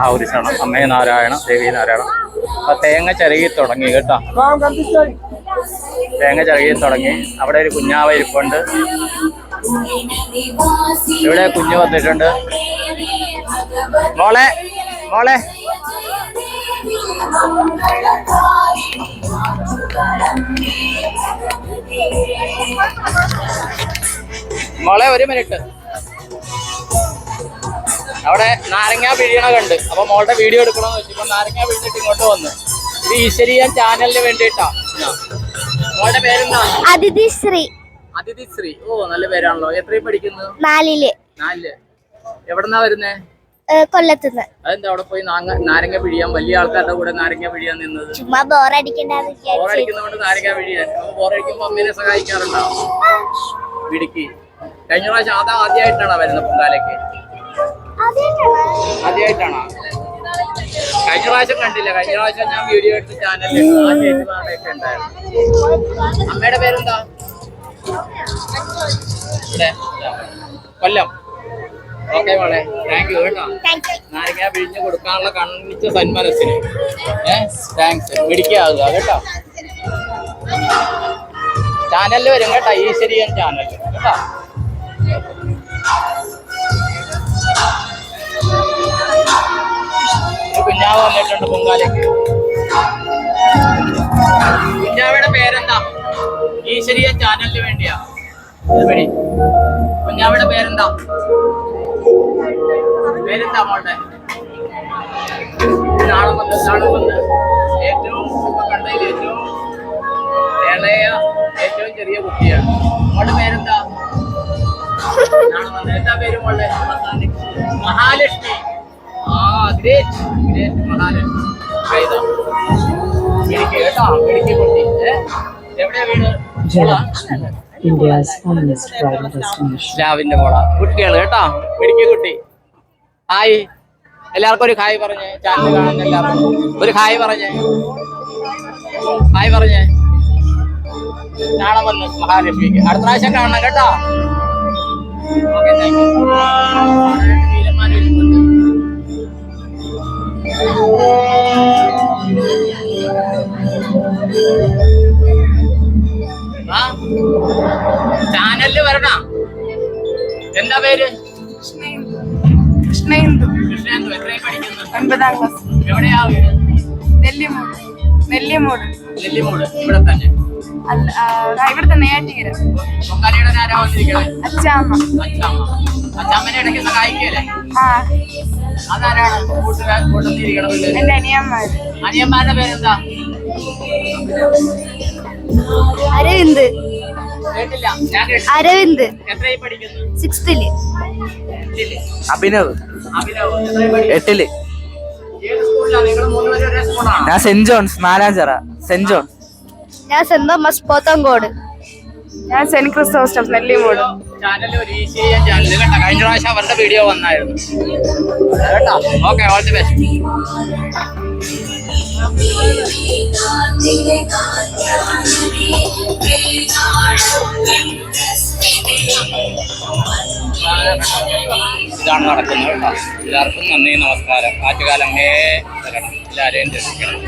ആ ഒരു ക്ഷണം. അമ്മേ നാരായണ ദേവി നാരായണ. അപ്പൊ തേങ്ങ ചിരകി തുടങ്ങി കേട്ടോ. തേങ്ങ ചിരകി തുടങ്ങി. അവിടെ ഒരു കുഞ്ഞാവ ഇരിപ്പുണ്ട്. ഇവിടെ കുഞ്ഞു വന്നിട്ടുണ്ട്. മോളെ മോളെ മോളെ ഒരു മിനിറ്റ്. അവിടെ നാരങ്ങ പിഴിയണ കണ്ട്. അപ്പൊ മോളുടെ വീഡിയോ എടുക്കണമെന്ന് വെച്ചപ്പോ നാരങ്ങ പിഴിഞ്ഞിട്ട് ഇങ്ങോട്ട് വന്നു. ഇത് ഈശ്വരീയൻ ചാനലിന് വേണ്ടിയിട്ടാ. മോളുടെ പേരെന്താ? അതിഥിശ്രീ. അതിഥിശ്രീ. ഓ നല്ല പേരാണല്ലോ. എത്രയും പഠിക്കുന്നു? 4. എവിടെന്നാ വരുന്നേ? കൊല്ലത്തുനിന്ന്. അതെന്താ അവിടെ പോയി നാരങ്ങ പിഴിയാൻ? വലിയ ആൾക്കാരുടെ കൂടെ നാരങ്ങ പിഴിയാൻ നിന്നത്? ചുമ്മാ ബോറടിക്കുന്നതുകൊണ്ട് നാരങ്ങ പിഴിയാൻ. ബോറടിക്കുമ്പോ അമ്മേനെ സഹായിക്കാറുണ്ടോ? പിടിക്ക്. കഴിഞ്ഞ പ്രാവശ്യം ആദ്യമായിട്ടാണോ വരുന്നത് പൊങ്കാലയ്ക്ക്? ആദ്യമായിട്ടാണോ? കഴിഞ്ഞ പ്രാവശ്യം കണ്ടില്ല. കഴിഞ്ഞ പ്രാവശ്യം ഞാൻ വീഡിയോ എടുത്ത് ചാനലിൽ ഉണ്ടായിരുന്നു. അമ്മയുടെ പേരെന്താ? കൊല്ലം. ഓക്കെ മോളെ, താങ്ക് യു കേട്ടോ. നാരങ്ങ പിഴിഞ്ഞ് കൊടുക്കാനുള്ള കണ്ണിച്ച സന്മനസ്സിന് താങ്ക്സ്. പിടിക്കാവുക കേട്ടോ. ചാനലിൽ വരും കേട്ടോ, ഈശ്വരീയൻ ചാനൽ കേട്ടോ. കുഞ്ഞാവ് വന്നിട്ടുണ്ട് പൊങ്കാലയ്ക്ക്. കുഞ്ഞാവയുടെ പേരെന്താ? ഈശ്വരീയൻ ചാനലിന് വേണ്ടിയാ. കുഞ്ഞാവയുടെ പേരെന്താ? മോളുടെ നാളെ വന്ന് ഏറ്റവും ഇപ്പൊ കണ്ടതിൽ ഏറ്റവും ഇളയ ഏറ്റവും ചെറിയ കുട്ടിയാണ്. മോളുടെ പേരെന്താ? നാളെ വന്ന് എന്താ പേര് മോളുടെ? മഹാലക്ഷ്മി. ഗ്രേറ്റ് മഹാലക്ഷ്മി. കേട്ടോ ഇടുക്കി കുട്ടി. എവിടെയാ വീട്? രാവിന്റെ മോള കുട്ടിയാണ് കേട്ടോ. ഇടുക്കി കുട്ടി. ഹായ് എല്ലാവർക്കും ഒരു ഹായ് പറഞ്ഞേ. ചാനൽ കാണുന്ന എല്ലാവർക്കും ഒരു ഹായ് പറഞ്ഞേ. ഹായ് പറഞ്ഞേ. നാളെ വന്ന് മഹാലക്ഷ്മിക്ക്. അടുത്ത പ്രാവശ്യം കാണണം കേട്ടോ. Okay thank you. ചാനലില് വരണ. എന്താ പേര്? കൃഷ്ണേന്ദു. എത്രയും പഠിക്കുന്നു? 9ാം ക്ലാസ്. എവിടെയാ വീട്? നെല്ലിമൂട്. ഇവിടെ തന്നെ? ഇവിടെ തന്നെ ഏറ്റിക്കര. പൊങ്കാലയുടെ ആരാ വന്നിരിക്കണേ? അച്ചാമ്മ. അച്ചാമ്മനെ ഇടയ്ക്ക് സഹായിക്കല്ലേ? അതാരാണ് കൂട്ടത്തിരിക്കണത്? എന്റെ അനിയന്മാര്. അനിയന്മാരുടെ പേരെന്താ? അരവിന്ദ്. കേട്ടില്ല. അരവിന്ദ്. എത്രയും പഠിക്കുന്നു? 6th. അഭിനവ്. 8th. ഏത് സ്കൂളിലാണ്? നിങ്ങൾ 3 പേരും ഒരേ സ്കൂളാണോ? ഞാൻ saint John's Malanchira. Saint John's. ഞാൻ സെന്റ് തോമസ് പോത്തങ്കോട്. ഞാൻ സെന്റ് ക്രിസ്റ്റോസ്റ്റം നെല്ലിമൂട്. ചാനലിൽ ഒരു ഈശ്വരീയൻ ചാനൽ കേട്ടോ. കഴിഞ്ഞ പ്രാവശ്യം അവരുടെ വീഡിയോ വന്നായിരുന്നു കേട്ടോ. Okay, all the best. ഇതാണ് നടക്കുന്നത് കേട്ടോ. എല്ലാവർക്കും നന്ദി, നമസ്കാരം. ആറ്റുകാലം എല്ലാവരെയും രക്ഷിക്കണം.